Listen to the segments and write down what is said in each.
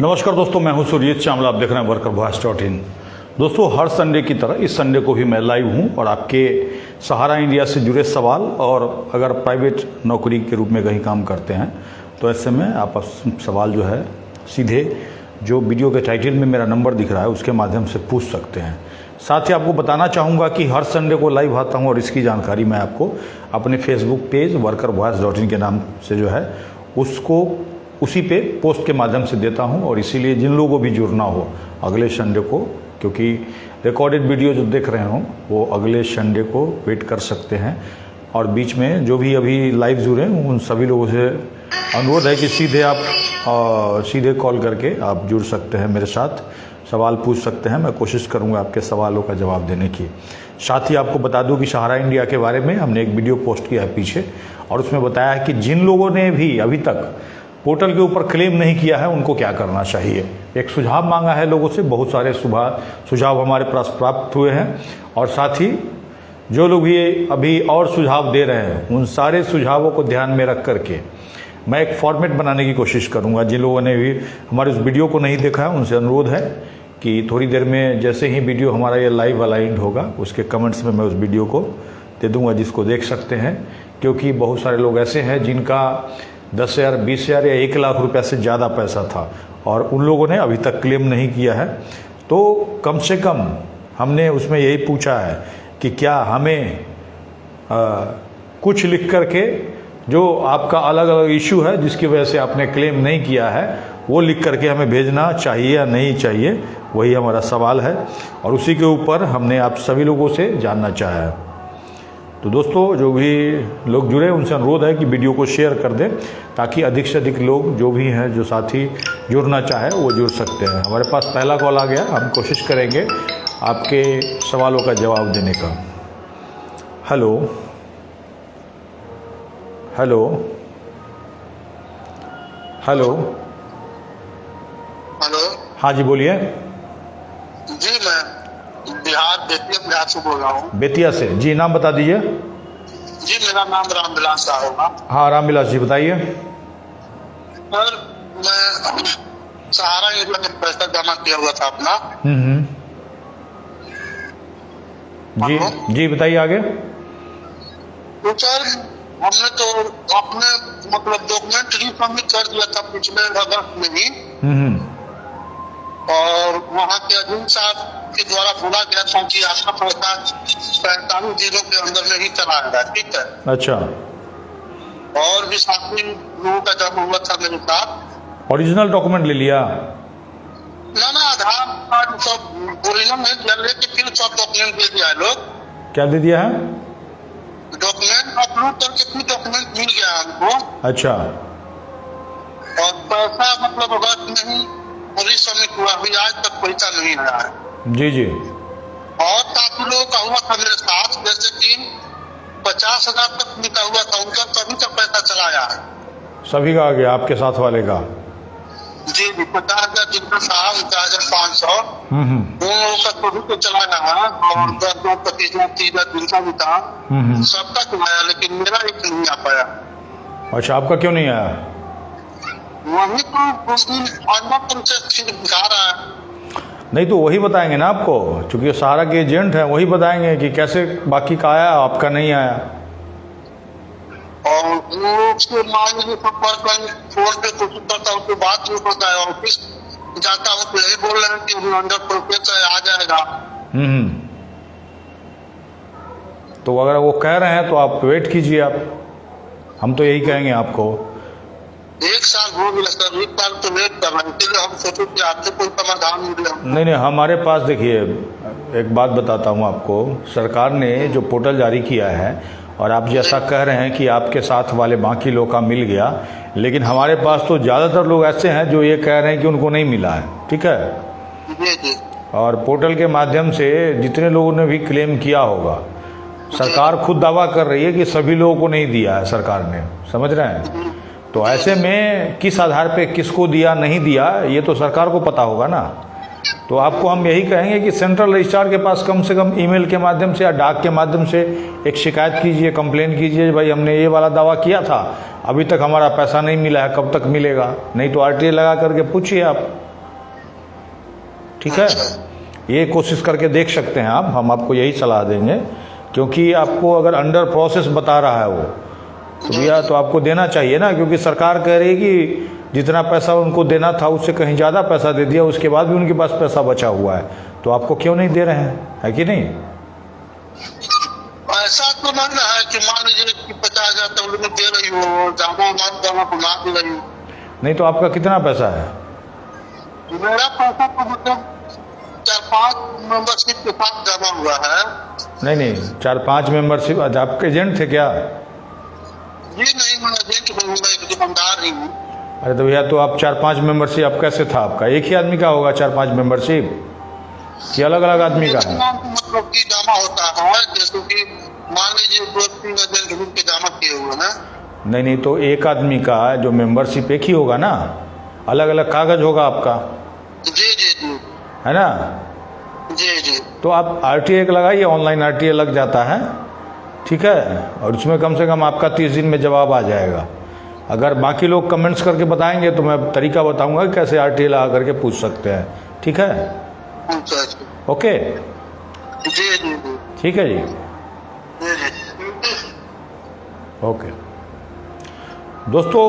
नमस्कार दोस्तों, मैं हूं सुरजीत चावला। आप देख रहे हैं workervoice.in। दोस्तों, हर संडे की तरह इस संडे को भी मैं लाइव हूं और आपके सहारा इंडिया से जुड़े सवाल, और अगर प्राइवेट नौकरी के रूप में कहीं काम करते हैं तो ऐसे में आप सवाल जो है सीधे जो वीडियो के टाइटल में मेरा नंबर दिख रहा है उसके माध्यम से पूछ सकते हैं। साथ ही आपको बताना चाहूँगा कि हर संडे को लाइव आता हूँ और इसकी जानकारी मैं आपको अपने फेसबुक पेज workervoice.in के नाम से जो है उसको उसी पे पोस्ट के माध्यम से देता हूं। और इसीलिए जिन लोगों को भी जुड़ना हो अगले संडे को, क्योंकि रिकॉर्डेड वीडियो जो देख रहे हो वो अगले संडे को वेट कर सकते हैं। और बीच में जो भी अभी लाइव जुड़े हैं उन सभी लोगों से अनुरोध है कि सीधे कॉल करके आप जुड़ सकते हैं, मेरे साथ सवाल पूछ सकते हैं। मैं कोशिश करूंगा आपके सवालों का जवाब देने की। साथ ही आपको बता दूं कि सहारा इंडिया के बारे में हमने एक वीडियो पोस्ट किया है पीछे, और उसमें बताया है कि जिन लोगों ने भी अभी तक पोर्टल के ऊपर क्लेम नहीं किया है उनको क्या करना चाहिए। एक सुझाव मांगा है लोगों से, बहुत सारे सुझाव हमारे पास प्राप्त हुए हैं। और साथ ही जो लोग ये अभी और सुझाव दे रहे हैं उन सारे सुझावों को ध्यान में रख करके मैं एक फॉर्मेट बनाने की कोशिश करूंगा। जिन लोगों ने भी हमारे उस वीडियो को नहीं देखा है उनसे अनुरोध है कि थोड़ी देर में जैसे ही वीडियो हमारा ये लाइव वाला एंड होगा उसके कमेंट्स में मैं उस वीडियो को दे दूंगा जिसको देख सकते हैं। क्योंकि बहुत सारे लोग ऐसे हैं जिनका 10,000, 20,000 या 1 लाख रुपया से ज़्यादा पैसा था और उन लोगों ने अभी तक क्लेम नहीं किया है। तो कम से कम हमने उसमें यही पूछा है कि क्या हमें कुछ लिख करके जो आपका अलग अलग इशू है जिसकी वजह से आपने क्लेम नहीं किया है वो लिख करके हमें भेजना चाहिए या नहीं चाहिए, वही हमारा सवाल है। और उसी के ऊपर हमने आप सभी लोगों से जानना चाहा है। तो दोस्तों, जो भी लोग जुड़े उनसे अनुरोध है कि वीडियो को शेयर कर दें ताकि अधिक से अधिक लोग जो भी हैं जो साथी जुड़ना चाहे वो जुड़ सकते हैं। हमारे पास पहला कॉल आ गया, हम कोशिश करेंगे आपके सवालों का जवाब देने का। Hello hello hello hello. हाँ जी, बोलिए। जी, मैं बेतिया से बोल रहा हूँ। बेतिया से जी, नाम बता दीजिए। जी, मेरा नाम रामविलास साहू होगा। हाँ, रामविलास जी बताइए। सर, मैं सहारा इंडिया में पैसा जमा किया हुआ था अपना। जी जी, बताइए आगे। तो सर, हमने तो अपने मतलब डॉक्यूमेंट रिसबमिट कर दिया था पिछले अगस्त में ही। और वहाँ के अजीम साहब के द्वारा बोला गया था कि आपका पैसा 45 दिनों के अंदर में ही चला आएगा। ठीक है। अच्छा। और भी साथी लोगों का जमा हुआ था मेरे साथ। ओरिजिनल डॉक्यूमेंट ले लिया? ना, आधार कार्ड सब ओरिजिनल नहीं दिया, लेकिन फिर सब डॉक्यूमेंट दे दिया है लोग। क्या दे दिया है? डॉक्यूमेंट अपलोड करके फिर डॉक्यूमेंट मिल गया हमको। अच्छा। और पैसा मतलब अगस्त में ही पुलिस सबमिट हुआ, अभी आज तक पैसा नहीं आया है। जी जी। और काफी लोगों का हुआ था मेरे साथ, जैसे कि 50,000 तक निकला हुआ था, उनका सभी का पैसा चला आया है। सभी का आ गया? आपके साथ वाले का? जी, 50,000 जिनका था, 50,500 उन लोगों का सभी को चला गया है। और 10-25 जिनका भी था सबका चलाया, लेकिन मेरा एक नहीं आ पाया। अच्छा, आपका क्यों नहीं आया? वही तो कुछ दिन अंदर तुमसे दिखा रहा है। नहीं तो वही बताएंगे ना आपको, क्योंकि सहारा के एजेंट हैं, वही बताएंगे कि कैसे बाकी का आया आपका नहीं आया। और उसके मान लीजिए फोन पे कोशिश करता हूँ तो बात नहीं होता है। ऑफिस जाता हूँ तो यही बोल रहे हैं कि अंडर प्रोसेस है, आ जाएगा। तो अगर वो कह रहे हैं तो आप वेट कीजिए। आप हम तो यही कहेंगे आपको। 1 साल हो गया सर, 1 साल तो वेट कर रहे हैं, इसलिए हम सोचे कि आपसे कोई समाधान मिले। नहीं, हमारे पास देखिए, एक बात बताता हूँ आपको। सरकार ने जो पोर्टल जारी किया है और आप जैसा कह रहे हैं कि आपके साथ वाले बाकी लोग का मिल गया, लेकिन हमारे पास तो ज़्यादातर लोग ऐसे हैं जो ये कह रहे हैं कि उनको नहीं मिला है। ठीक है। जी जी। और पोर्टल के माध्यम से जितने लोगों ने भी क्लेम किया होगा, सरकार खुद दावा कर रही है कि सभी लोगों को नहीं दिया है सरकार ने। समझ रहे हैं? तो ऐसे में किस आधार पे किसको दिया नहीं दिया ये तो सरकार को पता होगा ना। तो आपको हम यही कहेंगे कि सेंट्रल रजिस्ट्रार के पास कम से कम ईमेल के माध्यम से या डाक के माध्यम से एक शिकायत कीजिए, कंप्लेन कीजिए, भाई हमने ये वाला दावा किया था, अभी तक हमारा पैसा नहीं मिला है, कब तक मिलेगा। नहीं तो आरटीआई लगा करके पूछिए आप। ठीक है, ये कोशिश करके देख सकते हैं आप, हम आपको यही सलाह देंगे, क्योंकि आपको अगर अंडर प्रोसेस बता रहा है वो, तो भैया तो आपको देना चाहिए ना, क्योंकि सरकार कह रही है कि जितना पैसा उनको देना था उससे कहीं ज़्यादा पैसा दे दिया, उसके बाद भी उनके पास पैसा बचा हुआ है, तो आपको क्यों नहीं दे रहे हैं, है कि नहीं? ऐसा तो नहीं है कि मान लीजिए कि 50,000 तबलीग दे रही हो, ज्यादा अमाउंट जमा बुला दे रही हो। नहीं तो आपका कितना पैसा है? मेरा पैसा तो मतलब 4-5 मेंबरशिप के साथ जमा हुआ है। नहीं 4-5 मेंबरशिप, आप एजेंट थे क्या? जी नहीं, मैं एजेंट हूँ, मैं एक दुकानदार ही हूँ। अरे तो भैया, तो आप 4-5 मेंबरशिप आप कैसे था आपका? एक ही आदमी का होगा 4-5 मेंबरशिप कि अलग अलग आदमी का है? मतलब कि जमा होता है, जैसे कि मान लीजिए 2-3 एजेंट मिल के जमा किए हुए हैं। नहीं तो एक आदमी का जो मेंबरशिप एक ही होगा ना, अलग अलग कागज होगा आपका, जी जी जी, है ना? जी जी। तो आप RTA लगाइए, ऑनलाइन RTA लग जाता है, ठीक है, और उसमें कम से कम आपका 30 दिन में जवाब आ जाएगा। अगर बाकी लोग कमेंट्स करके बताएंगे तो मैं तरीका बताऊंगा कि कैसे RTA लगा करके पूछ सकते हैं, ठीक है? अच्छा, ओके, जी जी जी, ठीक है जी, जी जी। ओके। दोस्तों,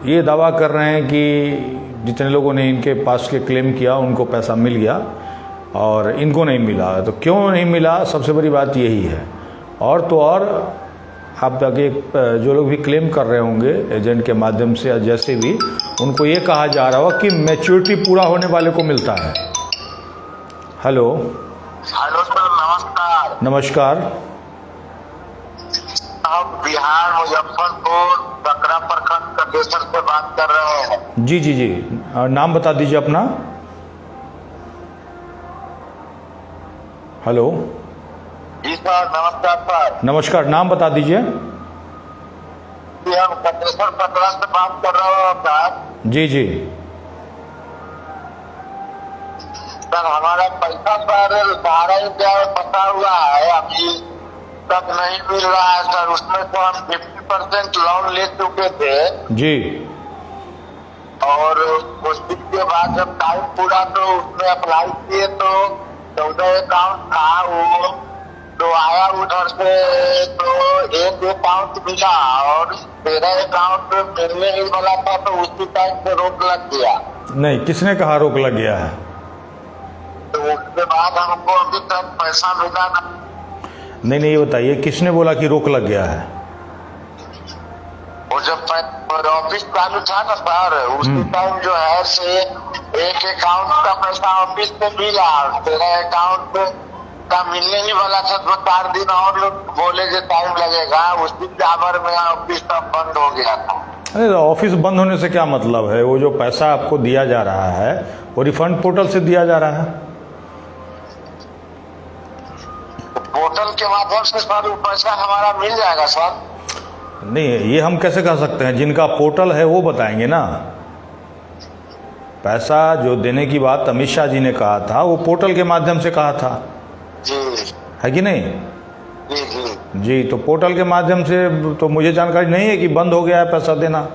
ये दावा कर रहे हैं कि जितने लोगों ने इनके पास के क्लेम किया उनको पैसा मिल गया और इनको नहीं मिला। तो क्यों नहीं मिला, सबसे बड़ी बात यही है। और तो और आप आगे जो लोग भी क्लेम कर रहे होंगे एजेंट के माध्यम से या जैसे भी, उनको ये कहा जा रहा होगा कि मैच्योरिटी पूरा होने वाले को मिलता है। हेलो सर, नमस्कार। नमस्कार। हम बिहार मुजफ्फरपुर सकरा प्रखंड कटेसर से बात कर रहे हैं। जी, नाम बता दीजिए अपना। हेलो जी सर, नमस्कार सर। नमस्कार, नाम बता दीजिए। जी, हम कटेसर सकरा से बात कर रहे हैं सर। जी, सर, हमारा पैसा सर सारा इंडिया में फंसा हुआ है, अभी तक नहीं मिल रहा है सर। उसमें से हम 50% लोन ले चुके थे जी, और कुछ दिन के बाद जब टाइम पूरा तो उसमें अप्लाई किए तो 14 अकाउंट था, वो तो आया उधर से, तो एक अकाउंट मिला और 13 अकाउंट मिलने ही वाला था, तो उसी टाइम से रोक लग गया। नहीं, किसने कहा रोक लग गया है? तो उसके बाद हमको अभी तक पैसा मिला नहीं, ये बताइए किसने बोला कि रोक लग गया है? वो जब ऑफिस चालू था ना सर, उसी टाइम जो है से एक अकाउंट का पैसा ऑफिस से मिला, 13 अकाउंट का मिलने ही वाला था। 2-4 दिन और बोले जो टाइम लगेगा, उसी टावर में ऑफिस सब बंद हो गया था। अरे ऑफिस बंद होने से क्या मतलब है? वो जो पैसा आपको दिया जा रहा है वो रिफंड पोर्टल से दिया जा रहा है। पोर्टल के माध्यम से सर वो पैसा हमारा मिल जाएगा सर? नहीं, ये हम कैसे कह सकते हैं? जिनका पोर्टल है वो बताएंगे ना। पैसा जो देने की बात अमित शाह जी ने कहा था, वो पोर्टल के माध्यम से कहा था, जी, है कि नहीं? जी जी जी, तो पोर्टल के माध्यम से तो मुझे जानकारी नहीं है कि बंद हो गया है पैसा देना।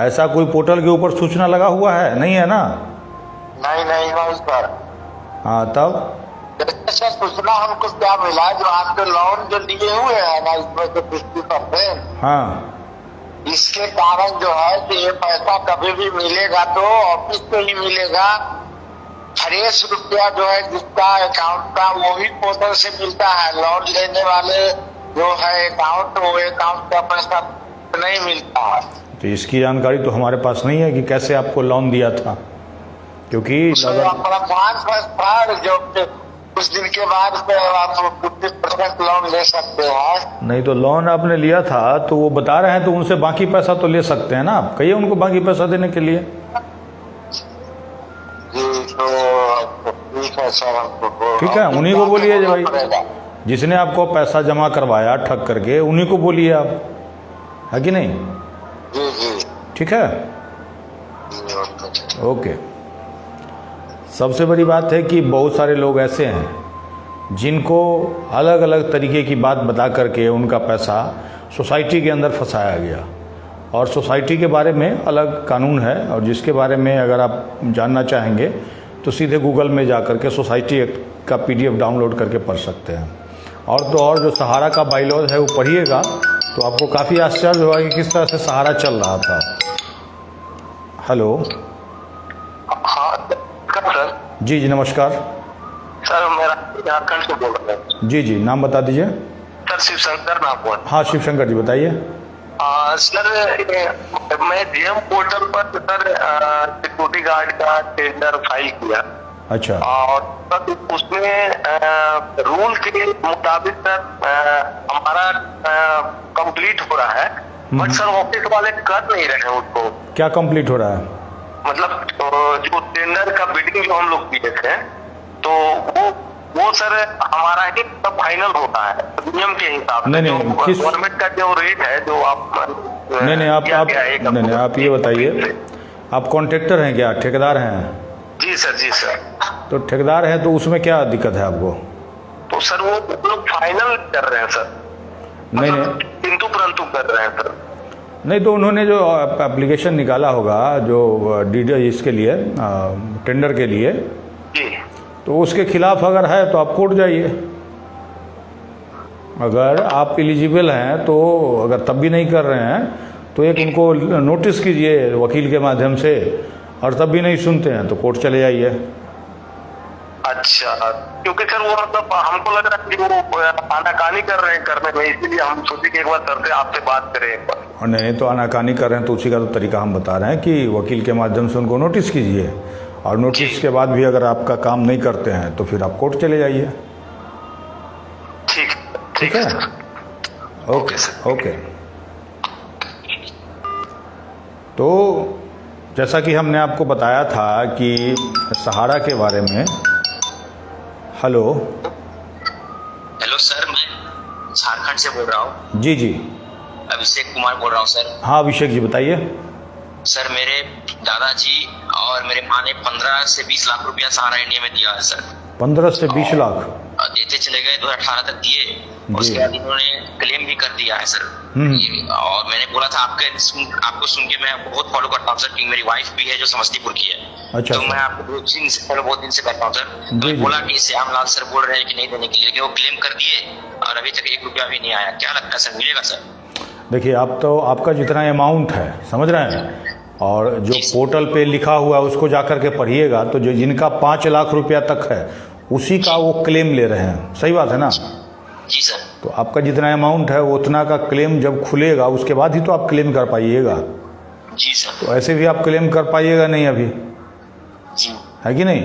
ऐसा कोई पोर्टल के ऊपर सूचना लगा हुआ है? नहीं है ना? नहीं सर। हाँ, तब अच्छा, सूचना हमको क्या मिला, जो आपके लोन जो लिए हुए हैं ना, इसमें से 50%, हाँ, इसके कारण जो है कि ये पैसा कभी भी मिलेगा तो ऑफिस से ही मिलेगा। फ्रेश रुपया जो है जिसका अकाउंट का, वो ही पोर्टल से मिलता है। लोन लेने वाले जो है अकाउंट, वो अकाउंट का पैसा नहीं मिलता है। तो इसकी जानकारी तो हमारे पास नहीं है कि कैसे आपको लोन दिया था, क्योंकि जो कुछ दिन के बाद आप 50% लोन ले सकते हैं। नहीं, तो लोन आपने लिया था तो वो बता रहे हैं, तो उनसे बाकी पैसा तो ले सकते हैं ना आप। कहिए उनको बाकी पैसा देने के लिए। जी, तो ठीक है सर, हमको ठीक है, उन्हीं को बोलिए भाई, जिसने आपको पैसा जमा करवाया ठग करके, उन्हीं को बोलिए आप, है कि नहीं? जी जी, ठीक है, ओके। सबसे बड़ी बात है कि बहुत सारे लोग ऐसे हैं जिनको अलग अलग तरीके की बात बता करके उनका पैसा सोसाइटी के अंदर फंसाया गया, और सोसाइटी के बारे में अलग कानून है, और जिसके बारे में अगर आप जानना चाहेंगे तो सीधे गूगल में जा करके सोसाइटी एक्ट का PDF डाउनलोड करके पढ़ सकते हैं। और तो और जो सहारा का बाइलॉज है वो पढ़िएगा तो आपको काफ़ी आश्चर्य होगा कि किस तरह से सहारा चल रहा था। हेलो। हाँ सर। जी जी नमस्कार। सर मेरा झारखंड से बोल रहा हूँ। जी जी नाम बता दीजिए। सर शिवशंकर नाम हुआ। हाँ शिवशंकर जी बताइए। सर मैं डीएम पोर्टल पर सर सिक्योरिटी गार्ड का टेंडर फाइल किया। अच्छा। और सर उसमें रूल के मुताबिक सर हमारा कंप्लीट हो रहा है, बट सर ऑफिस वाले कर नहीं रहे हैं उसको। क्या कंप्लीट हो रहा है? मतलब जो टेंडर का बिडिंग जो हम लोग किए थे तो वो सर हमारा ही सब फाइनल होता है नियम के हिसाब से। नहीं, किस गवर्नमेंट का जो रेट है जो आप नहीं आप ये बताइए, आप कॉन्ट्रैक्टर हैं क्या, ठेकेदार हैं? जी सर। जी सर। तो ठेकेदार हैं तो उसमें क्या दिक्कत है आपको? तो सर वो लोग फाइनल कर रहे हैं सर। नहीं किंतु परंतु कर रहे हैं सर। नहीं तो उन्होंने जो एप्लीकेशन निकाला होगा जो इसके लिए टेंडर के लिए, जी, तो उसके खिलाफ अगर है तो आप कोर्ट जाइए। अगर आप एलिजिबल हैं तो अगर तब भी नहीं कर रहे हैं तो एक उनको नोटिस कीजिए वकील के माध्यम से, और तब भी नहीं सुनते हैं तो कोर्ट चले जाइए। अच्छा, क्योंकि सर वो मतलब हमको लग रहा है कि वो आनाकानी कर रहे हैं करने में, इसीलिए हम सोचे कि एक बार सर से आपसे बात करें एक बार। और नहीं तो आनाकानी कर रहे हैं तो उसी का तो तरीका हम बता रहे हैं कि वकील के माध्यम से उनको नोटिस कीजिए, और नोटिस के बाद भी अगर आपका काम नहीं करते हैं तो फिर आप कोर्ट चले जाइए। ठीक है। Okay sir. ओके। तो जैसा कि हमने आपको बताया था कि सहारा के बारे में। हेलो सर, मैं झारखंड से बोल रहा हूँ। जी जी अभिषेक कुमार बोल रहा हूँ सर। हाँ अभिषेक जी बताइए। सर मेरे दादाजी और मेरे माँ ने 15 से 20 लाख रुपया सहारा इंडिया में दिया है सर। 15 से 20 लाख देते चले गए, 2018 तक दिए, उसके बाद इन्होंने क्लेम भी कर दिया है सर। और मैंने बोला था आपको सुन के मैं बहुत फॉलो करता हूँ सर, कि मेरी वाइफ भी है जो समस्तीपुर की है। अच्छा, तो मैं आपको बहुत दिन से करता हूँ सर। तो बोला कि श्यामलाल सर बोल रहे हैं कि नहीं देने के लिए, लेकिन वो क्लेम कर दिए और अभी तक 1 रुपया भी नहीं आया। क्या लगता है सर, मिलेगा सर? देखिए आप तो आपका जितना अमाउंट है समझ रहे हैं, और जो पोर्टल पे लिखा हुआ है उसको जाकर के पढ़िएगा, तो जो जिनका 5 लाख रुपया तक है उसी का वो क्लेम ले रहे हैं। सही बात है ना? जी सर। तो आपका जितना अमाउंट है उतना का क्लेम जब खुलेगा उसके बाद ही तो आप क्लेम कर पाइएगा। जी सर। तो ऐसे भी आप क्लेम कर पाइएगा नहीं अभी, जी है कि नहीं?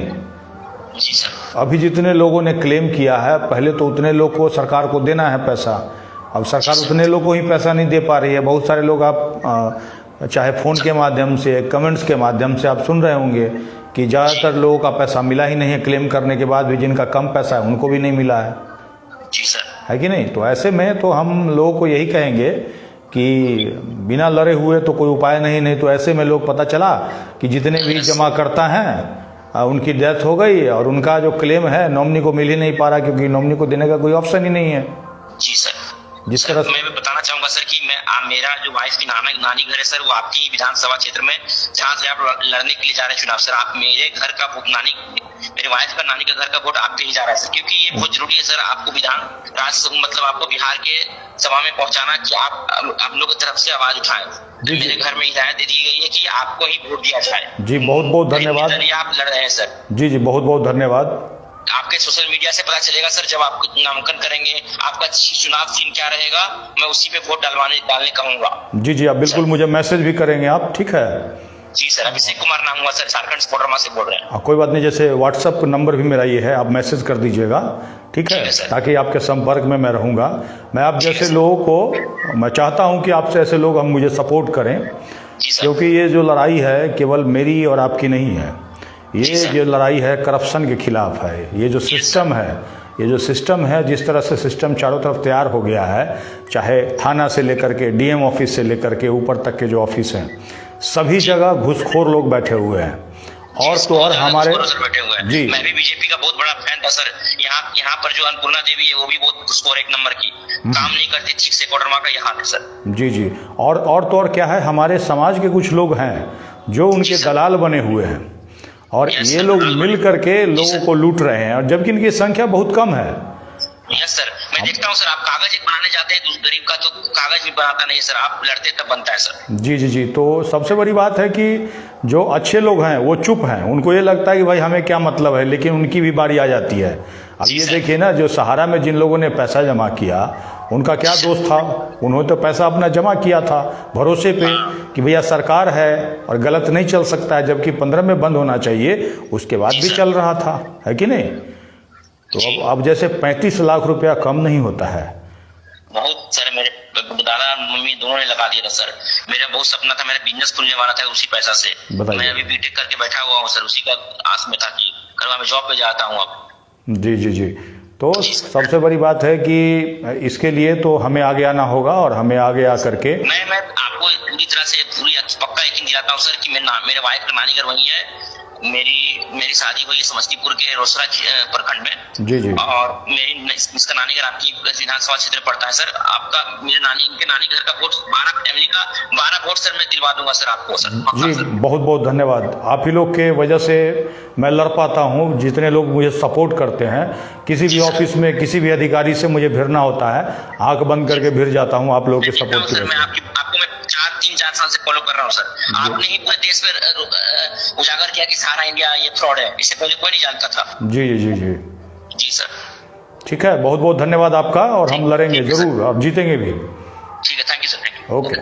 जी सर। अभी जितने लोगों ने क्लेम किया है पहले तो उतने लोग को सरकार को देना है पैसा। अब सरकार उतने लोग को ही पैसा नहीं दे पा रही है। बहुत सारे लोग आप चाहे फ़ोन के माध्यम से, कमेंट्स के माध्यम से आप सुन रहे होंगे कि ज़्यादातर लोगों का पैसा मिला ही नहीं है। क्लेम करने के बाद भी जिनका कम पैसा है उनको भी नहीं मिला है। जी सर। है कि नहीं? तो ऐसे में तो हम लोगों को यही कहेंगे कि बिना लड़े हुए तो कोई उपाय नहीं तो ऐसे में लोग पता चला कि जितने भी जमा करता हैं उनकी डेथ हो गई और उनका जो क्लेम है नॉमिनी को मिल ही नहीं पा रहा, क्योंकि नॉमिनी को देने का कोई ऑप्शन ही नहीं है। जी सर। जिस तरह मैं बताना चाहूंगा सर कि मेरा जो वाइफ की नानी घर है सर, वो आपकी ही विधानसभा क्षेत्र में, जहाँ से आप लड़ने के लिए जा रहे हैं चुनाव सर, आप मेरे घर का वोट मेरे वाइफ का नानी का घर का वोट आपके ही जा रहा है सर, क्योंकि ये बहुत जरूरी है सर आपको मतलब आपको बिहार के सभा में पहुंचाना कि आप लोग की तरफ से आवाज उठाएं। मेरे घर में हिदायत दे दी गई है कि आपको ही वोट दिया जाए। जी बहुत बहुत धन्यवाद। आप लड़ रहे हैं सर। जी जी बहुत बहुत धन्यवाद। आपके सोशल मीडिया से पता चलेगा सर, जब आप नामांकन करेंगे आपका चुनाव सीन क्या रहेगा, मैं उसी पे वोट डालने कहूंगा। जी जी आप बिल्कुल मुझे मैसेज भी करेंगे आप, ठीक है? जी सर। अभिषेक कुमार नाम हुआ सर, झारखंड कोडरमा से बोल रहे हैं। कोई बात नहीं, जैसे व्हाट्सएप नंबर भी मेरा ये है, आप मैसेज कर दीजिएगा, ठीक है? ताकि आपके संपर्क में मैं रहूँगा। मैं आप जैसे लोगों को मैं चाहता हूँ कि आपसे ऐसे लोग हम मुझे सपोर्ट करें, क्योंकि ये जो लड़ाई है केवल मेरी और आपकी नहीं है, ये जो लड़ाई है करप्शन के खिलाफ है। ये जो सिस्टम है, जिस तरह से सिस्टम चारों तरफ तैयार हो गया है, चाहे थाना से लेकर के डीएम ऑफिस से लेकर के ऊपर तक के जो ऑफिस हैं, सभी जगह घुसखोर लोग बैठे हुए हैं। और तो और हमारे बैठे हुए हैं। जी मैं भी बीजेपी का बहुत बड़ा फैन था सर। यहाँ पर जो अन्नपूर्णा देवी है वो भी बहुत घुसखोर 1 नंबर की, काम नहीं करती ठीक से, कोडरमा का यहाँ है सर। जी जी। और तो और क्या है, हमारे समाज के कुछ लोग हैं जो उनके दलाल बने हुए हैं, और Yes, ये sir. लोग मिल करके लोगों को लूट रहे हैं, और जबकि इनकी संख्या बहुत कम है। यस सर, मैं देखता हूँ सर, आप कागज एक बनाने जाते हैं तो उस गरीब का तो कागज भी बनाता नहीं है सर, आप लड़ते तब बनता है सर। जी जी जी। तो सबसे बड़ी बात है कि जो अच्छे लोग हैं वो चुप हैं, उनको ये लगता है कि भाई हमें क्या मतलब है, लेकिन उनकी भी बारी आ जाती है। अब जी ये सर। देखिए ना, जो सहारा में जिन लोगों ने पैसा जमा किया उनका क्या दोष था? उन्होंने तो पैसा अपना जमा किया था भरोसे पे कि भैया सरकार है और गलत नहीं चल सकता है, जबकि 15 में बंद होना चाहिए, उसके बाद जी भी सर। चल रहा था, है कि नहीं? तो जी। अब जैसे 35 लाख रुपया कम नहीं होता है। बहुत सर, मेरे दादा मम्मी दोनों ने लगा दिया था सर। मेरा बहुत सपना था, मेरा बिजनेस खुलने वाला था उसी पैसा से। बताइए। मैं अभी बीटेक करके बैठा हुआ हूँ सर, उसी का आस में था कि कल मैं जॉब पे जाता हूँ अब। जी जी जी। तो सबसे बड़ी बात है कि इसके लिए तो हमें आगे आना होगा, और हमें आगे आकर के मैं आपको पूरी तरह से पक्का यकीन दिलाता हूँ सर कि मेरे वाइफ का नानी घर वही है। मेरी शादी हुई है समस्तीपुर के रोसड़ा प्रखंड में। जी जी। और इसका नानी घर आपकी विधानसभा क्षेत्र में पड़ता है सर। आपका इनके नानी घर का वोट 12 फैमिली का 12 वोट सर मैं दिलवा दूंगा सर आपको सर, पक्का जी। सर। बहुत बहुत धन्यवाद। आप ही लोग के वजह से मैं लड़ पाता हूँ, जितने लोग मुझे सपोर्ट करते हैं। किसी भी ऑफिस में किसी भी अधिकारी से मुझे भिड़ना होता है, आंख बंद करके भिड़ जाता हूँ आप लोगों के सपोर्ट की सर, वजह मैं से। आपको मैं 3-4 साल से फॉलो कर रहा हूँ सर। आपने ही पूरे देश में उजागर किया कि सहारा इंडिया ये फ्रॉड है, इससे पहले कोई नहीं जानता था। जी जी जी जी। जी सर। ठीक है, बहुत बहुत धन्यवाद आपका, और हम लड़ेंगे ठीक है, जरूर, और जीतेंगे भी। ठीक है, thank you sir, thank you. Okay.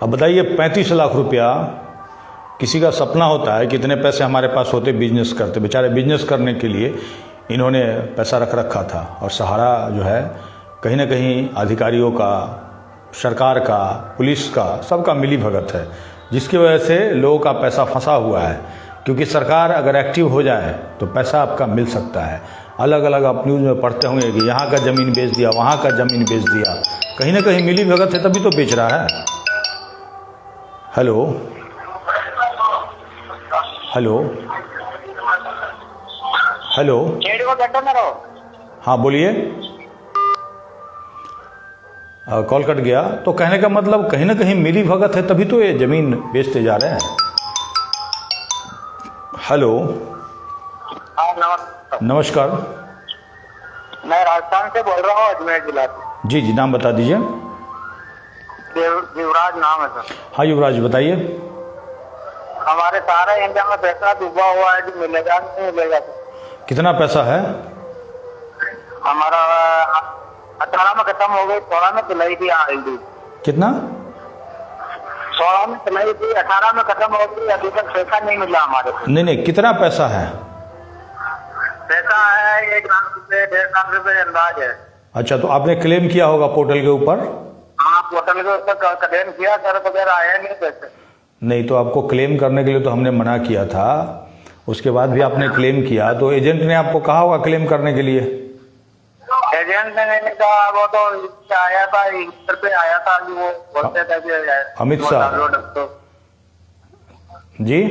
अब बताइए, 35 लाख रुपया किसी का सपना होता है, कितने पैसे हमारे पास होते बिजनेस करते, बेचारे बिजनेस करने के लिए इन्होंने पैसा रख रखा था। और सहारा जो है कहीं ना कहीं अधिकारियों का, सरकार का, पुलिस का, सबका मिली भगत है, जिसकी वजह से लोगों का पैसा फंसा हुआ है। क्योंकि सरकार अगर एक्टिव हो जाए तो पैसा आपका मिल सकता है। अलग अलग आप न्यूज़ में पढ़ते होंगे कि यहाँ का ज़मीन बेच दिया, वहाँ का ज़मीन बेच दिया, कहीं ना कहीं मिली भगत है तभी तो बेच रहा है। Hello hello hello. हाँ बोलिए। कॉल कट गया। तो कहने का मतलब कहीं ना कहीं मिली भगत है तभी तो ये ज़मीन बेचते जा रहे हैं। हेलो। नमस्कार। मैं राजस्थान से बोल रहा हूँ, अजमेर जिला से। जी जी, नाम बता दीजिए। युवराज नाम है सर। हाँ युवराज, बताइए। हमारे सारा इंडिया में पैसा डूबा हुआ है, जो मिलेगा नहीं मिलेगा सर। कितना पैसा है? हमारा 18 में खत्म हो गई, 16 में सिलाई भी आ रही थी। कितना? 16 में सिलाई थी, 18 में खत्म हो गई, अभी तक पैसा नहीं मिला हमारे को। नहीं नहीं, कितना पैसा है? पैसा है 1 लाख रुपए, 1.5 लाख रुपए अंदाज है। अच्छा, तो आपने क्लेम किया होगा पोर्टल के ऊपर? हाँ, पोर्टल के ऊपर क्लेम किया सर, वगैरह आया नहीं पैसे। नहीं, तो आपको क्लेम करने के लिए तो हमने मना किया था, उसके बाद भी आपने क्लेम किया, तो एजेंट ने आपको कहा होगा क्लेम करने के लिए? एजेंट ने नहीं कहा, वो तो आया था, इधर पे आया था, वो बोलते थे कि अमित शाह जी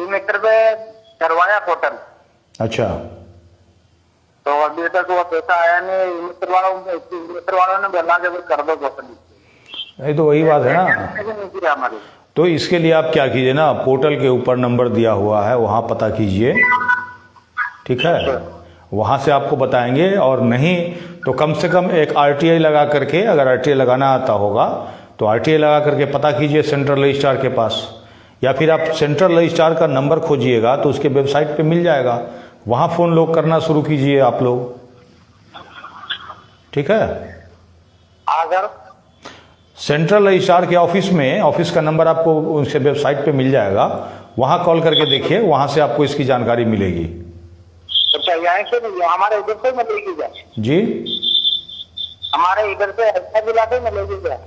मीटर पे करवाया पोर्टल। अच्छा, तो अभी तक वो पैसा आया नहीं। मित्र वालों ने बोला कि कर दो पोर्टल। नहीं तो वही बात है ना। नहीं किया हमारी। तो इसके लिए आप क्या कीजिए ना, पोर्टल के ऊपर नंबर दिया हुआ है, वहाँ पता कीजिए, ठीक है? वहाँ से आपको बताएंगे, और नहीं तो कम से कम एक RTI लगा करके, अगर RTI लगाना आता होगा तो RTI लगा करके पता कीजिए सेंट्रल रजिस्ट्रार के पास, या फिर आप सेंट्रल रजिस्ट्रार का नंबर खोजिएगा तो उसके वेबसाइट पे मिल जाएगा, वहाँ फ़ोन लोग करना शुरू कीजिए आप लोग, ठीक है? अगर सेंट्रल रजिस्ट्रार के ऑफिस में, ऑफिस का नंबर आपको उनसे वेबसाइट पे मिल जाएगा, वहाँ कॉल करके देखिए, वहाँ से आपको इसकी जानकारी मिलेगी। अच्छा, यहाँ से हमारे इधर से मिलेगी क्या? जी, हमारे इधर से अच्छा जिला से मिलेगी क्या?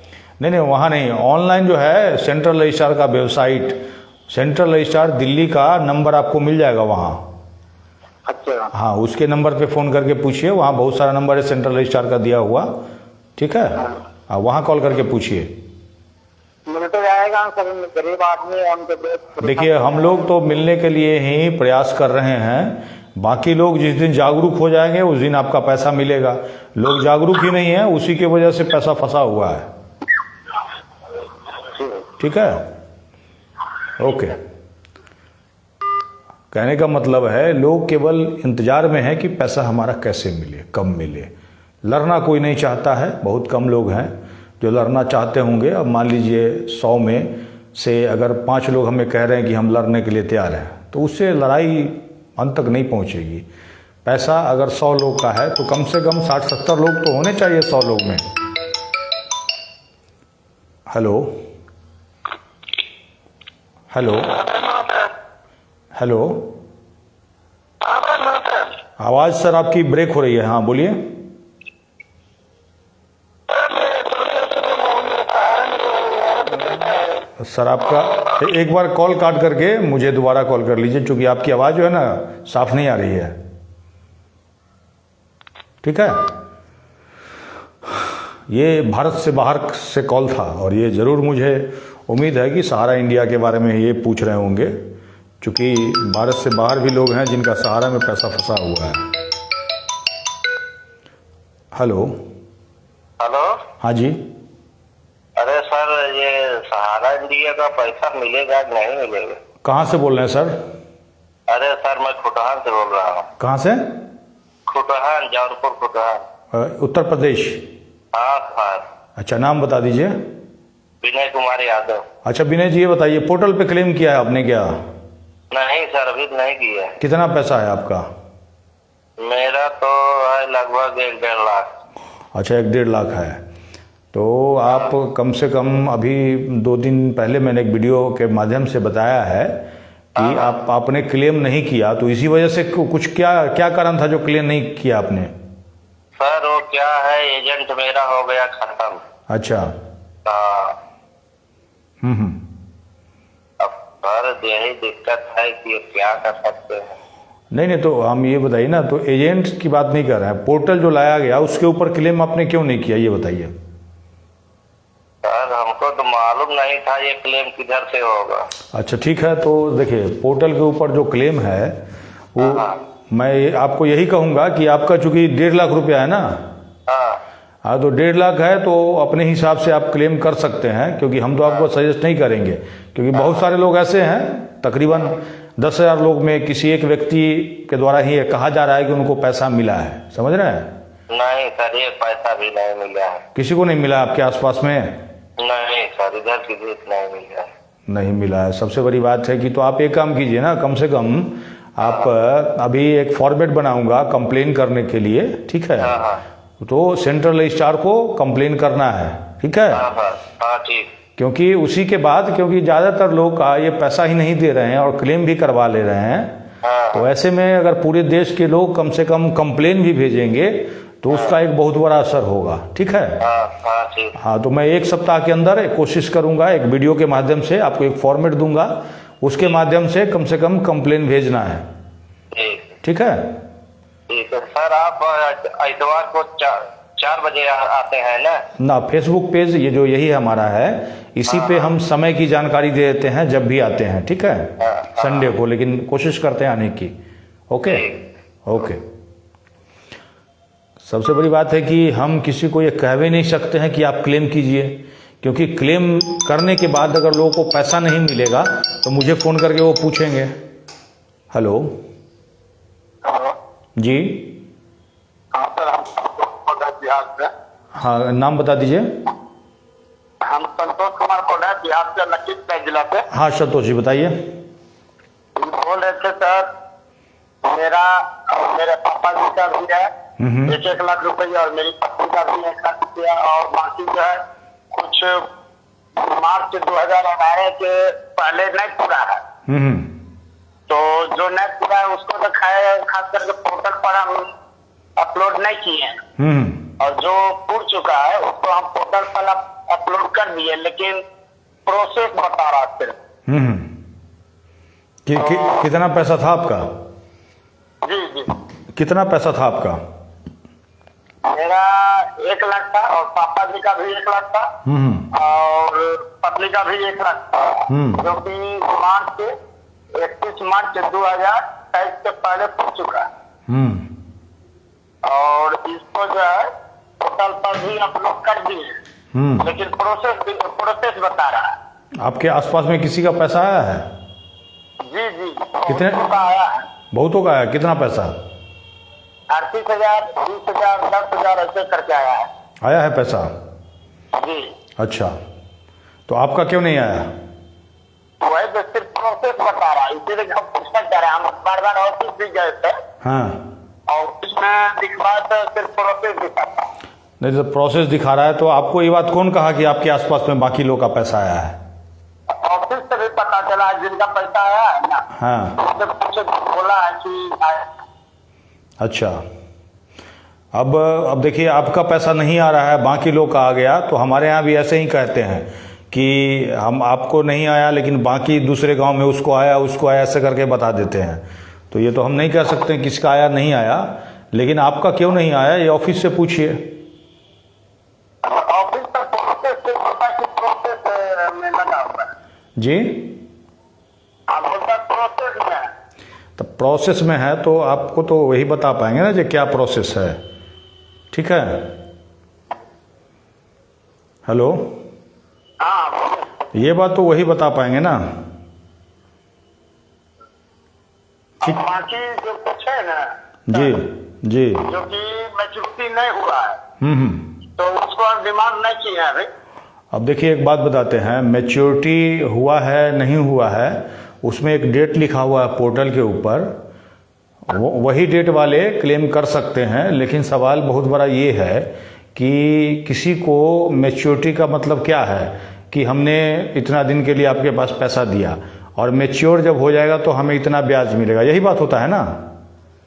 नहीं नहीं, वहाँ नहीं, ऑनलाइन जो है सेंट्रल रजिस्ट्रार का वेबसाइट, सेंट्रल रजिस्ट्रार दिल्ली का नंबर आपको मिल जाएगा वहाँ। अच्छा, हाँ, उसके नंबर पे फ़ोन करके पूछिए, वहाँ बहुत सारा नंबर है सेंट्रल रजिस्ट्रार का दिया हुआ, ठीक है? हाँ, वहाँ कॉल करके पूछिए। मिल तो जाएगा सर, गरीब आदमी है, उनके देखिए, हम लोग तो मिलने के लिए ही प्रयास कर रहे हैं, बाकी लोग जिस दिन जागरूक हो जाएंगे उस दिन आपका पैसा मिलेगा। लोग जागरूक ही नहीं है, उसी की वजह से पैसा फंसा हुआ है, ठीक है? ओके। कहने का मतलब है लोग केवल इंतजार में हैं कि पैसा हमारा कैसे मिले, कब मिले। लड़ना कोई नहीं चाहता है, बहुत कम लोग हैं जो लड़ना चाहते होंगे। अब मान लीजिए 100 में से अगर 5 लोग हमें कह रहे हैं कि हम लड़ने के लिए तैयार हैं, तो उससे लड़ाई अंत तक नहीं पहुंचेगी। पैसा अगर 100 लोग का है तो कम से कम 60-70 लोग तो होने चाहिए 100 लोग में। हेलो हेलो हेलो, आवाज़ सर आपकी ब्रेक हो रही है। हाँ बोलिए। सर आपका एक बार कॉल काट करके मुझे दोबारा कॉल कर लीजिए, क्योंकि आपकी आवाज़ जो है ना साफ नहीं आ रही है। ठीक है, ये भारत से बाहर से कॉल था और ये ज़रूर मुझे उम्मीद है कि सहारा इंडिया के बारे में ये पूछ रहे होंगे, क्योंकि भारत से बाहर भी लोग हैं जिनका सहारा में पैसा फंसा हुआ है। Hello hello. हाँ जी। अरे सर, ये सहारा इंडिया का पैसा मिलेगा कि नहीं मिलेगा? कहाँ से बोल रहे हैं सर? अरे सर, मैं खुटहान से बोल रहा हूँ। कहाँ से? खुटहान, जौनपुर खुटहान, उत्तर प्रदेश। हाँ सर। अच्छा, नाम बता दीजिए। विनय कुमार यादव। अच्छा विनय जी, ये बताइए पोर्टल पे क्लेम किया है आपने क्या? नहीं सर, अभी नहीं किया। कितना पैसा है आपका? मेरा तो है लगभग 1-1.5 लाख। अच्छा, 1-1.5 लाख है। तो आप कम से कम अभी 2 दिन पहले मैंने एक वीडियो के माध्यम से बताया है कि आपने क्लेम नहीं किया, तो इसी वजह से कुछ क्या कारण था जो क्लेम नहीं किया आपने? सर वो क्या है, एजेंट मेरा हो गया खत्म। अच्छा। हाँ। हम्म। अब सर यही दिक्कत है कि क्या कर सकते हैं। नहीं, तो हम ये बताइए ना, तो एजेंट की बात नहीं कर रहे हैं, पोर्टल जो लाया गया उसके ऊपर क्लेम आपने क्यों नहीं किया, ये बताइए। सर हमको तो मालूम नहीं था ये क्लेम किधर से होगा। अच्छा ठीक है, तो देखिए पोर्टल के ऊपर जो क्लेम है वो मैं आपको यही कहूँगा कि आपका चूंकि 1.5 लाख रुपया है ना, हाँ, तो 1.5 लाख है तो अपने हिसाब से आप क्लेम कर सकते हैं, क्योंकि हम तो आपको सजेस्ट नहीं करेंगे, क्योंकि बहुत सारे लोग ऐसे हैं, तकरीबन 10,000 लोग में किसी एक व्यक्ति के द्वारा ही कहा जा रहा है कि उनको पैसा मिला है। समझ रहे हैं? नहीं सर, ये पैसा भी नहीं मिला है। किसी को नहीं मिला आपके आसपास में? नहीं सर, इधर किसी को नहीं मिला है। नहीं मिला है, सबसे बड़ी बात है कि तो आप एक काम कीजिए ना, कम से कम आप अभी एक फॉर्मेट बनाऊंगा कंप्लेन करने के लिए, ठीक है? तो सेंट्रल रजिस्ट्रार को कंप्लेन करना है, ठीक है? हाँ ठीक। क्योंकि उसी के बाद, क्योंकि ज़्यादातर लोग का ये पैसा ही नहीं दे रहे हैं और क्लेम भी करवा ले रहे हैं, तो ऐसे में अगर पूरे देश के लोग कम से कम कंप्लेन भी भेजेंगे तो उसका एक बहुत बड़ा असर होगा, ठीक है? हाँ, तो मैं 1 सप्ताह के अंदर कोशिश करूंगा, एक वीडियो के माध्यम से आपको एक फॉर्मेट दूंगा, उसके माध्यम से कम कंप्लेन भेजना है, ठीक है? ठीक है सर। आप इतवार को 4 बजे आते हैं ना? फेसबुक पेज ये जो यही हमारा है, इसी पे हम समय की जानकारी दे देते हैं जब भी आते हैं, ठीक है? संडे को, लेकिन कोशिश करते हैं आने की। ओके। सबसे बड़ी बात है कि हम किसी को ये कह भी नहीं सकते हैं कि आप क्लेम कीजिए, क्योंकि क्लेम करने के बाद अगर लोगों को पैसा नहीं मिलेगा तो मुझे फ़ोन करके वो पूछेंगे। हेलो जी। हाँ, नाम बता दीजिए। हम संतोष कुमार कोड़ा, बिहार से, लखीमपुर जिला से। हाँ संतोष जी, बताइए। बोल रहे थे सर, मेरे पापा जी का भी है 1 लाख रुपया और मेरी पत्नी का भी 1 लाख रुपया, और बाकी जो है कुछ मार्च 2018 के पहले नहीं पूरा है। तो जो नहीं पूरा है उसको तो खास करके पोर्टल पर हम अपलोड नहीं किए हैं, और जो पूर चुका है उसको हम पोर्टल पर अपलोड कर दिए, लेकिन प्रोसेस बता रहा सिर्फ। कितना पैसा था आपका? जी। कितना पैसा था आपका? मेरा 1 लाख था, और पापा जी का भी 1 लाख था, और पत्नी का भी 1 लाख था, जो कि 31 मार्च 2023 से पहले पूछ चुका है। और इसको जो है पोर्टल पर भी अपलोड कर दिए, लेकिन प्रोसेस बता रहा है। आपके आसपास में किसी का पैसा आया है? जी जी कितने? का आया है। बहुतों का आया, कितना पैसा 38,000, 20,000, 10,000 ऐसे करके आया है। आया है पैसा? जी अच्छा, तो आपका क्यों नहीं आया? वही तो सिर्फ प्रोसेस बता रहा है, इसीलिए हम पूछना चाह रहे हैं। हम बार बार ऑफिस भी गए थे, हाँ, ऑफिस में दिखवा तो सिर्फ प्रोसेस दिखाता। नहीं तो प्रोसेस दिखा रहा है, तो आपको ये बात कौन कहा कि आपके आसपास में बाकी लोग का पैसा आया है? ऑफिस से भी पता चला जिनका पैसा आया है ना, हाँ, उससे पूछे बोला है कि आया। अच्छा। अब देखिए, आपका पैसा नहीं आ रहा है, बाकी लोग का आ गया, तो हमारे यहाँ भी ऐसे ही कहते हैं कि हम आपको नहीं आया लेकिन बाकी दूसरे गांव में उसको आया ऐसे करके बता देते हैं। तो ये तो हम नहीं कह सकते किसका आया नहीं आया, लेकिन आपका क्यों नहीं आया ये ऑफिस से पूछिए। ऑफिस का प्रोसेस में लगा हुआ है जी, आप बोलता प्रोसेस में है। तो प्रोसेस में है तो आपको तो वही बता पाएंगे ना, जो क्या प्रोसेस है। ठीक है, हेलो, हाँ, ये बात तो वही बता पाएंगे ना। ठीक, बाकी जो कुछ है ना जी जी, जो कि मैच्योरिटी नहीं हुआ है, तो उसको डिमांड नहीं की है अभी। अब देखिए एक बात बताते हैं, मैच्योरिटी हुआ है नहीं हुआ है, उसमें एक डेट लिखा हुआ है पोर्टल के ऊपर, वही डेट वाले क्लेम कर सकते हैं। लेकिन सवाल बहुत बड़ा ये है कि किसी को मैच्योरिटी का मतलब क्या है कि हमने इतना दिन के लिए आपके पास पैसा दिया और मैच्योर जब हो जाएगा तो हमें इतना ब्याज मिलेगा, यही बात होता है ना।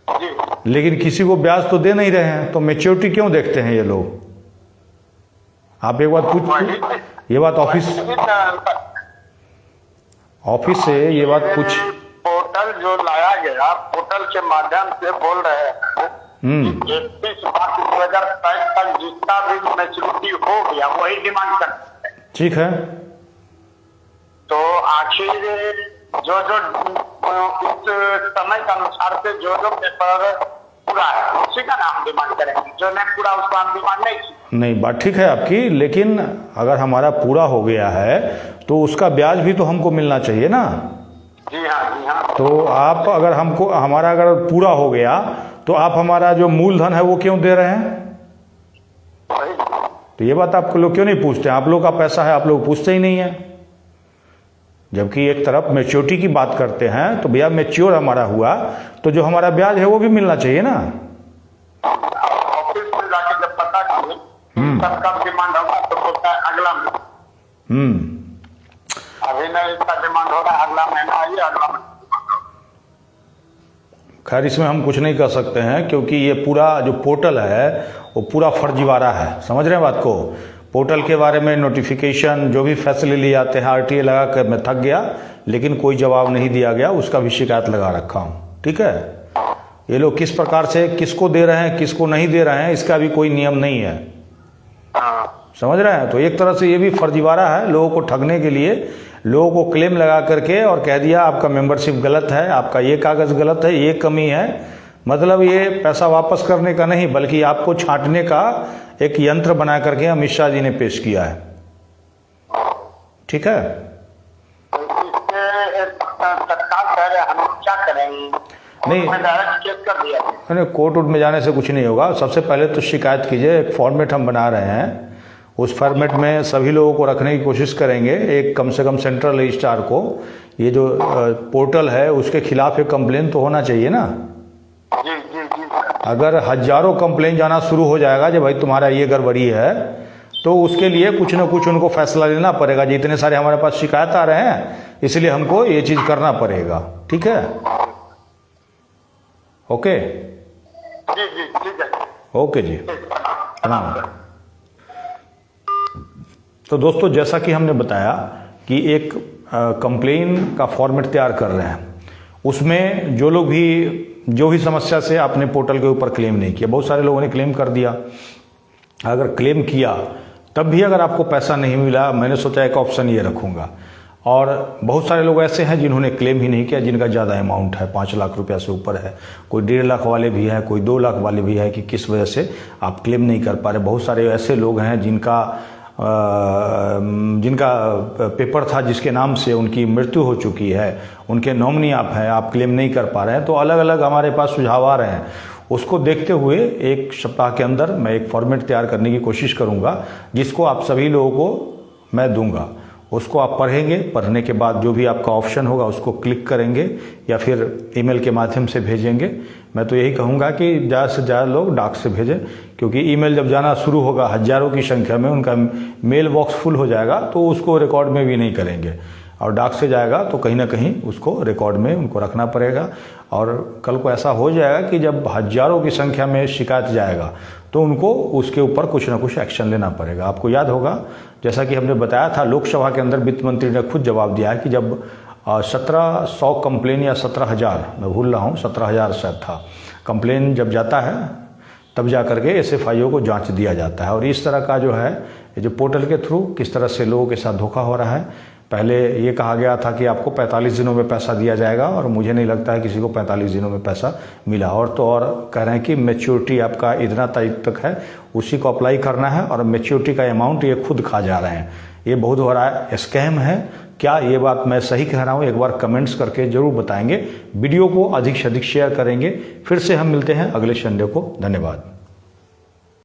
जी लेकिन किसी को ब्याज तो दे नहीं रहे हैं, तो मैच्योरिटी क्यों देखते हैं ये लोग? आप एक बात पूछ, ये बात ऑफिस से ये बात पूछ। पोर्टल जो लाया गया, पोर्टल के माध्यम से बोल रहे हैं 31 मार्च 2023 तक जितना भी मैच्योरिटी हो गया वही डिमांड करते हैं। ठीक है, तो आखिर जो इस समय के अनुसार से जो पेपर पूरा है उसी का नाम डिमांड करेंगे, जो नहीं पूरा उसका हम डिमांड नहीं की। नहीं बात ठीक है आपकी, लेकिन अगर हमारा पूरा हो गया है तो उसका ब्याज भी तो हमको मिलना चाहिए ना। जी हाँ, जी हाँ। तो आप अगर हमको, हमारा अगर पूरा हो गया तो आप हमारा जो मूलधन है वो क्यों दे रहे हैं? वही तो ये बात आप लोग क्यों नहीं पूछते? आप लोग का पैसा है, आप लोग पूछते ही नहीं है। जबकि एक तरफ मैच्योरिटी की बात करते हैं तो भैया मैच्योर हमारा हुआ तो जो हमारा ब्याज है वो भी मिलना चाहिए ना। ऑफिस में जाके जब पता किए तब कब डिमांड होगा तो बोलता है अगला महीना। अभी नहीं, इसका डिमांड हो रहा है अगला महीना आइए, अगला महीना। खैर इसमें हम कुछ नहीं कर सकते हैं, क्योंकि ये पूरा जो पोर्टल है वो पूरा फर्जीवाड़ा है। समझ रहे हैं बात को? पोर्टल के बारे में नोटिफिकेशन जो भी फैसले लिए जाते हैं, आरटीए लगा कर मैं थक गया, लेकिन कोई जवाब नहीं दिया गया, उसका भी शिकायत लगा रखा हूँ। ठीक है, ये लोग किस प्रकार से किसको दे रहे हैं किसको नहीं दे रहे हैं इसका भी कोई नियम नहीं है। समझ रहे हैं? तो एक तरह से ये भी फर्जीवाड़ा है, लोगों को ठगने के लिए लोगों को क्लेम लगा करके और कह दिया आपका मेंबरशिप गलत है, आपका ये कागज़ गलत है, ये कमी है। मतलब ये पैसा वापस करने का नहीं बल्कि आपको छांटने का एक यंत्र बना करके अमित शाह जी ने पेश किया है। ठीक है, तत्काल कह रहे हम क्या करेंगे? नहीं डायरेक्ट केस कर दिया। नहीं, कोर्ट उर्ट में जाने से कुछ नहीं होगा। सबसे पहले तो शिकायत कीजिए, एक फॉर्मेट हम बना रहे हैं, उस फॉर्मेट में सभी लोगों को रखने की कोशिश करेंगे। एक कम से कम सेंट्रल रजिस्ट्रार को ये जो पोर्टल है उसके खिलाफ एक कंप्लेन तो होना चाहिए ना। जी जी जी। अगर हजारों कंप्लेन जाना शुरू हो जाएगा कि भाई तुम्हारा ये गड़बड़ी है, तो उसके लिए कुछ ना कुछ उनको फैसला लेना पड़ेगा। जी इतने सारे हमारे पास शिकायत आ रहे हैं इसलिए हमको ये चीज़ करना पड़ेगा। ठीक है, ओके जी जी ठीक है। ओके जी, प्रणाम। तो दोस्तों जैसा कि हमने बताया कि एक कंप्लेन का फॉर्मेट तैयार कर रहे हैं, उसमें जो भी समस्या से आपने पोर्टल के ऊपर क्लेम नहीं किया, बहुत सारे लोगों ने क्लेम कर दिया। अगर क्लेम किया तब भी अगर आपको पैसा नहीं मिला, मैंने सोचा एक ऑप्शन ये रखूँगा। और बहुत सारे लोग ऐसे हैं जिन्होंने क्लेम ही नहीं किया, जिनका ज़्यादा अमाउंट है, 5 लाख रुपया से ऊपर है, कोई 1.5 लाख वाले भी हैं, कोई 2 लाख वाले भी है कि किस वजह से आप क्लेम नहीं कर पा रहे। बहुत सारे ऐसे लोग हैं जिनका जिनका पेपर था जिसके नाम से उनकी मृत्यु हो चुकी है, उनके नॉमिनी आप हैं, आप क्लेम नहीं कर पा रहे हैं, तो अलग अलग हमारे पास सुझाव आ रहे हैं। उसको देखते हुए एक सप्ताह के अंदर मैं एक फॉर्मेट तैयार करने की कोशिश करूंगा, जिसको आप सभी लोगों को मैं दूंगा। उसको आप पढ़ेंगे, पढ़ने के बाद जो भी आपका ऑप्शन होगा उसको क्लिक करेंगे या फिर ईमेल के माध्यम से भेजेंगे। मैं तो यही कहूँगा कि ज़्यादा से ज़्यादा लोग डाक से भेजें, क्योंकि ईमेल जब जाना शुरू होगा हज़ारों की संख्या में, उनका मेल बॉक्स फुल हो जाएगा तो उसको रिकॉर्ड में भी नहीं करेंगे। और डाक से जाएगा तो कहीं ना कहीं उसको रिकॉर्ड में उनको रखना पड़ेगा। और कल को ऐसा हो जाएगा कि जब हज़ारों की संख्या में शिकायत जाएगा तो उनको उसके ऊपर कुछ ना कुछ एक्शन लेना पड़ेगा। आपको याद होगा, जैसा कि हमने बताया था, लोकसभा के अंदर वित्त मंत्री ने खुद जवाब दिया है कि जब 1700 कंप्लेन या 17,000, मैं भूल रहा हूँ, 17,000 शायद था, कंप्लेन जब जाता है तब जा करके SFIO को जांच दिया जाता है। और इस तरह का जो है, ये जो पोर्टल के थ्रू किस तरह से लोगों के साथ धोखा हो रहा है। पहले ये कहा गया था कि आपको 45 दिनों में पैसा दिया जाएगा, और मुझे नहीं लगता है किसी को 45 दिनों में पैसा मिला। और तो और कह रहे हैं कि मैच्योरिटी आपका इतना तारीख तक है, उसी को अप्लाई करना है, और मैच्योरिटी का अमाउंट ये खुद खा जा रहे हैं। ये बहुत बड़ा स्कैम है। क्या ये बात मैं सही कह रहा हूँ? एक बार कमेंट्स करके जरूर बताएंगे। वीडियो को अधिक से अधिक शेयर करेंगे। फिर से हम मिलते हैं अगले संडे को। धन्यवाद।